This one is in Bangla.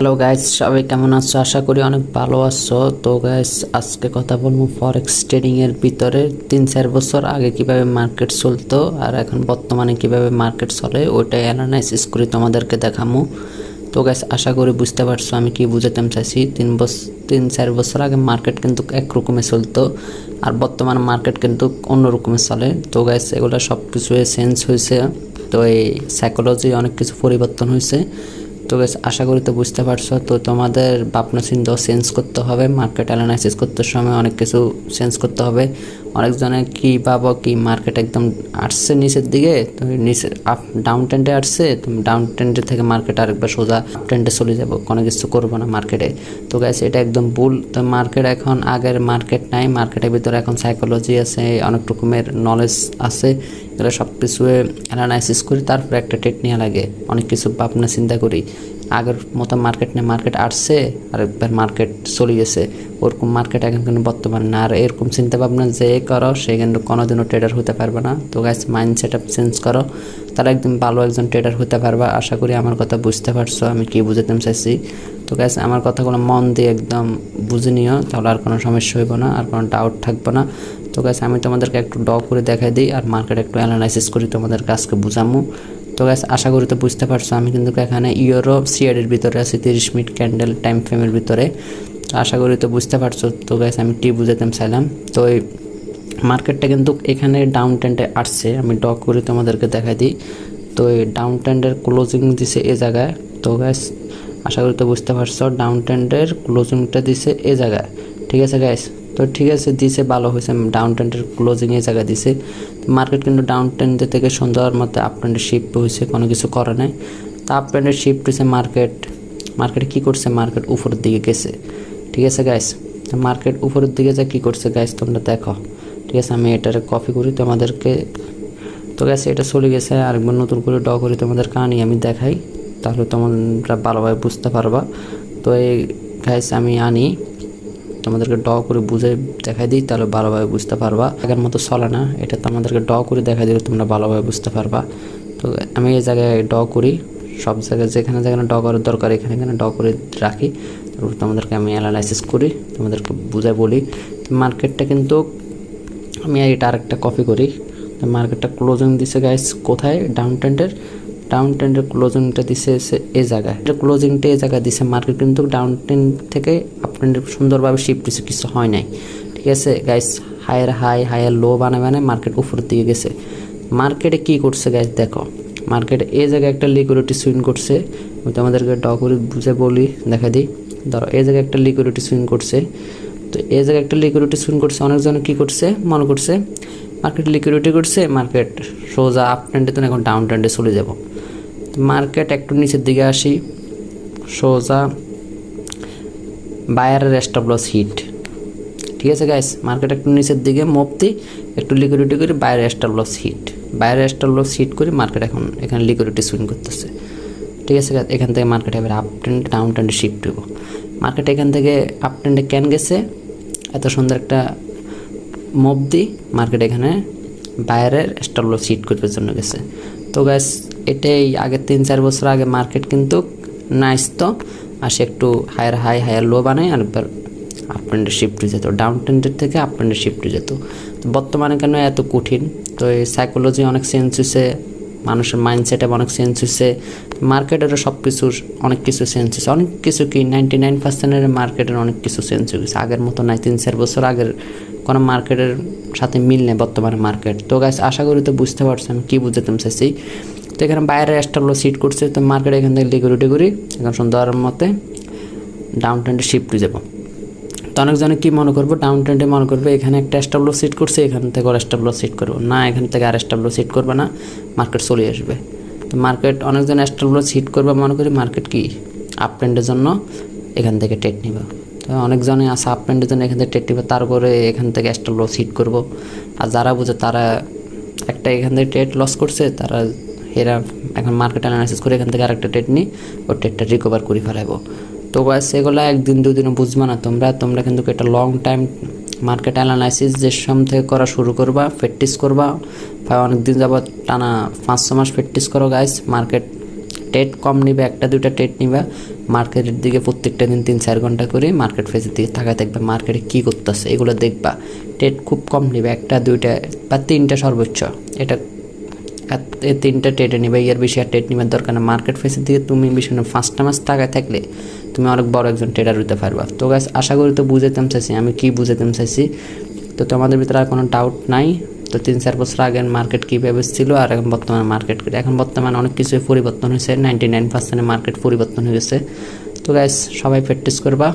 হ্যালো গাইস, সবাই কেমন আছো? আশা করি অনেক ভালো আছো। তো গাইস, আজকে কথা বলবো ফরেক্স ট্রেডিং এর ভিতরে 3-4 বছর আগে কিভাবে মার্কেট চলতো আর এখন বর্তমানে কিভাবে মার্কেট চলে ওইটাই অ্যানালাইসিস করে তোমাদেরকে দেখামু। তো গাইস, আশা করি বুঝতে পারছো আমি কি বুঝাতে চাইছি। 3-4 বছর আগে মার্কেট কিন্তু একরকমে চলতো আর বর্তমানে মার্কেট কিন্তু অন্য রকমে চলে। তো গাইস, এগুলো সব কিছু চেঞ্জ হয়েছে। তো এই সাইকোলজি অনেক কিছু পরিবর্তন হয়েছে। তো গাইস, আশা করি তো বুঝতে পারছো। তো তোমাদের ভাবনা চিন্তা চেঞ্জ করতে হবে, মার্কেট অ্যানালাইসিস করতে সময় অনেক কিছু চেঞ্জ করতে হবে। অনেকজনে কি ভাবো কি মার্কেট একদম আসছে নিচের দিকে, তো নিচে আপ ডাউন ট্রেন্ডে আসছে, তুমি ডাউন ট্রেন্ডে থেকে মার্কেট আরেকবার সোজা আপ ট্রেন্ডে চলে যাবো, কোনো কিছু করবো না মার্কেটে। তো গাইস, এটা একদম ভুল। তো মার্কেট এখন আগের মার্কেট নাই, মার্কেটের ভিতরে এখন সাইকোলজি আছে, অনেক রকমের নলেজ আছে। এগুলো সব কিছু অ্যানালাইসিস করি, তারপরে একটা ট্রেড নেওয়া লাগে। অনেক কিছু ভাবনা চিন্তা করি। আগের মতো মার্কেট নেই, মার্কেট আসছে আর একবার মার্কেট চলে গেছে, ওরকম মার্কেট এখন কিন্তু বর্তমানে না। আর এরকম চিন্তা ভাবনা যে করো সে কিন্তু কোনোদিনও ট্রেডার হতে পারবে না। তো guys, mind set up change করো, তারা একদম ভালো একজন ট্রেডার হতে পারবা। আশা করি আমার কথা বুঝতে পারছো আমি কি বুঝাতে চাইছি। তো গাইস, আমার কথাগুলো মন দিয়ে একদম বুঝে নিও, তাহলে আর কোনো সমস্যা হইব না, আর কোনো ডাউট থাকবে না। তো গাইস, আমি তোমাদেরকে একটু ড করে দেখাই দিই আর মার্কেট একটু অ্যানালাইসিস করি তোমাদেরকে আজকে বুঝামু। তো গাইস, আশা করি তো বুঝতে পারছো আমি কিন্তু এখানে ইউরো সিআইডির ভিতরে আছি, 30 মিনিট ক্যান্ডেল টাইম ফ্রেমের ভিতরে। তো আশা করি তো বুঝতে পারছো। তো গাইস, আমি টি বুঝাতে চাইলাম। তো এই মার্কেটটা কিন্তু এখানে ডাউন ট্রেন্ডে আসছে, আমি ড করে তোমাদেরকে দেখাই দিই। তো এই ডাউন ট্রেন্ডের ক্লোজিং দিছে এ জায়গায়। তো গাইস, আশা করি তো বুঝতে পারছো ডাউন ট্রেন্ডের ক্লোজিংটা দিছে এ জায়গায়। ঠিক আছে গাইস, তো ঠিক আছে দিছে, ভালো হয়েছে। ডাউন ট্রেন্ডের ক্লোজিং এ জায়গা দিছে। মার্কেট কিন্তু ডাউন ট্রেন্ড থেকে সুন্দর মতো আপ ট্রেন্ডে শিফট হয়েছে, কোনো কিছু করে নাই। তো আপ ট্রেন্ডে শিফট হয়েছে মার্কেটে কী করছে, মার্কেট উপরের দিকে গেছে। ঠিক আছে গাইস, তো মার্কেট উপরের দিকে যা কী করছে গাইস তোমরা দেখো। ঠিক আছে, আমি এটারে কপি করি তোমাদেরকে। তো গাইস, এটা চলে গেছে, আরেকবার নতুন করে ড করি তোমাদের কাহিনি আমি দেখাই, তাহলে তোমরা ভালোভাবে বুঝতে পারবা। তো এই গাইস, আমি আনি তোমাদেরকে ড করে বুঝে দেখাই দিই, তাহলে ভালোভাবে বুঝতে পারবা। আগের মতো চলে না, এটা তোমাদেরকে ড করে দেখাই দিলে তোমরা ভালোভাবে বুঝতে পারবা। তো আমি এই জায়গায় ড করি, সব জায়গায় যেখানে যেখানে ড করার দরকার এখানে এখানে ড করে রাখি। তারপর তোমাদেরকে আমি অ্যানালাইসিস করি, তোমাদেরকে বুঝাই বলি। মার্কেটটা কিন্তু আমি এটা আরেকটা কপি করি। মার্কেটটা ক্লোজিং দিছে গাইস কোথায়, ডাউন ট্রেন্ডের ক্লোজিংটা দিছে এই জায়গায়, এটা ক্লোজিংটা এই জায়গায় দিছে। মার্কেট কিন্তু ডাউন ট্রেন্ড থেকে আপ ট্রেন্ডে সুন্দরভাবে শিফট হয়েছে, কিছু হয় নাই। ঠিক আছে গাইস, হায়ার লো বানায় মার্কেট উপরের দিকে গেছে। মার্কেটে কি করছে গাইস দেখো, মার্কেটে এই জায়গায় একটা লিকুইডিটি সুইং করছে। আমি তোমাদেরকে ড করে বুঝে বলি, দেখা দিই। ধরো এই জায়গায় একটা লিকুইডিটি সুইং করছে। তো এই জায়গায় একটা লিকুইডিটি সুইং করছে, অনেকজন কি করছে মনে করছে মার্কেট লিকুইডিটি করছে, মার্কেট সোজা আপ ট্রেন্ডে তো এখন ডাউন ট্রেন্ডে চলে যাব। মার্কেট একটু নিচের দিকে আসি, সোজা বায়ারের স্টপ লস হিট। ঠিক আছে গাইস, মার্কেট একটু নিচের দিকে মুভতি, একটু লিকুইডিটি করে বাইরের স্টপ লস হিট করে মার্কেট এখন এখানে লিকুইডিটি সুইং করতেছে। ঠিক আছে গাইস, এখান থেকে মার্কেট এবার আপ ট্রেন্ড ডাউন ট্রেন্ডে শিফট হইব। মার্কেট এখান থেকে আপ ট্রেন্ডে কেন গেছে, এত সুন্দর একটা মুভ দি মার্কেট এখানে বাইরের স্টপ লস হিট করবার জন্য গেছে। তো গাইস, এটাই আগের 3-4 বছর আগে মার্কেট কিন্তু নাইস তো আসে, একটু হায়ার লো বানায় আর একবার আপ ট্রেন্ডে শিফট হয়ে যেত, ডাউন ট্রেন্ডের থেকে আপ ট্রেন্ডে শিফট হয়ে যেত। তো বর্তমানে কেন এত কঠিন, তো এই সাইকোলজি অনেক চেঞ্জ হয়েছে, মানুষের মাইন্ডসেট অনেক চেঞ্জ হয়েছে, মার্কেটেরও সব কিছুর অনেক কিছু চেঞ্জ হয়েছে। অনেক কিছু কি 99%-এর মার্কেটের অনেক কিছু চেঞ্জ হয়ে গেছে, আগের মতো নাই। 3-4 বছর আগের কোনো মার্কেটের সাথে মিল নেই বর্তমানে মার্কেট। তো গাইস, আশা করি তো বুঝতে পারছি আমি কী বুঝাতে চাইছি। তো এখানে বাইরের স্টপ লস হিট করছে, তো মার্কেট এখান থেকে লিকুইডিটি করি এখন সুন্দর মতে ডাউন ট্রেন্ডে শিফট হয়ে যাবো। তো অনেকজনে কী মনে করবো, ডাউন ট্রেন্ডে মনে করবে এখানে একটা স্টপ লস হিট করছে, এখান থেকে আর স্টপ লস হিট করবো না, এখান থেকে আর স্টপ লস হিট করবে না, মার্কেট চলে আসবে। তো মার্কেট অনেকজন স্টপ লস হিট করবে মনে করি মার্কেট কি আপ ট্রেন্ডের জন্য এখান থেকে ট্রেড নিবে। তো অনেকজনে আছে আপ ট্রেন্ডের জন্য এখান থেকে ট্রেড নিবে, তারপরে এখান থেকে স্টপ লস হিট করবো। আর যারা বুঝে তারা একটা এখান থেকে ট্রেড লস করছে, তারা এরা এখন মার্কেট অ্যানালাইসিস করে এখান থেকে আরেকটা ট্রেড নিই, ওই ট্রেডটা রিকভার করে ফেলাবো। তো গাইস, এগুলো একদিন দুদিনও বুঝবে না তোমরা কিন্তু একটা লং টাইম মার্কেট অ্যানালাইসিস যে সময় থেকে করা শুরু করবা, প্র্যাকটিস করবা, অনেক দিন যাবত টানা 5-6 মাস প্র্যাকটিস করো গাইস। মার্কেট টেট কম নিবে, একটা দুইটা টেট নিবা, মার্কেটের দিকে প্রত্যেকটা দিন 3-4 ঘন্টা করে মার্কেট ফেসের দিকে তাকায় দেখবা মার্কেটে কী করতেছে, এগুলো দেখবা। টেট খুব কম নিবে, একটা দুইটা বা তিনটা সর্বোচ্চ, এটা এই তিনটা টেটে নিবে, এর বেশি আর টেট নিবার দরকার না। মার্কেট ফেসের দিকে তুমি বেশি না 5টা মাস তাকায় থাকলে তুমি অনেক বড় একজন ট্রেডার হতে পারবা। তো গাইস আশা করি তো বুঝাইতাম চাইছি আমি কি বুঝাইতাম চাইছি। তো তোমাদের ভিতরে আর কোনো ডাউট নাই? তো 3-4 বছর আগের মার্কেট কীভাবে ছিল আর এখন বর্তমানে মার্কেট, এখন বর্তমানে অনেক কিছুই পরিবর্তন হয়েছে, 99% মার্কেট পরিবর্তন হয়ে গেছে। তো গাইস সবাই প্র্যাকটিস করবা।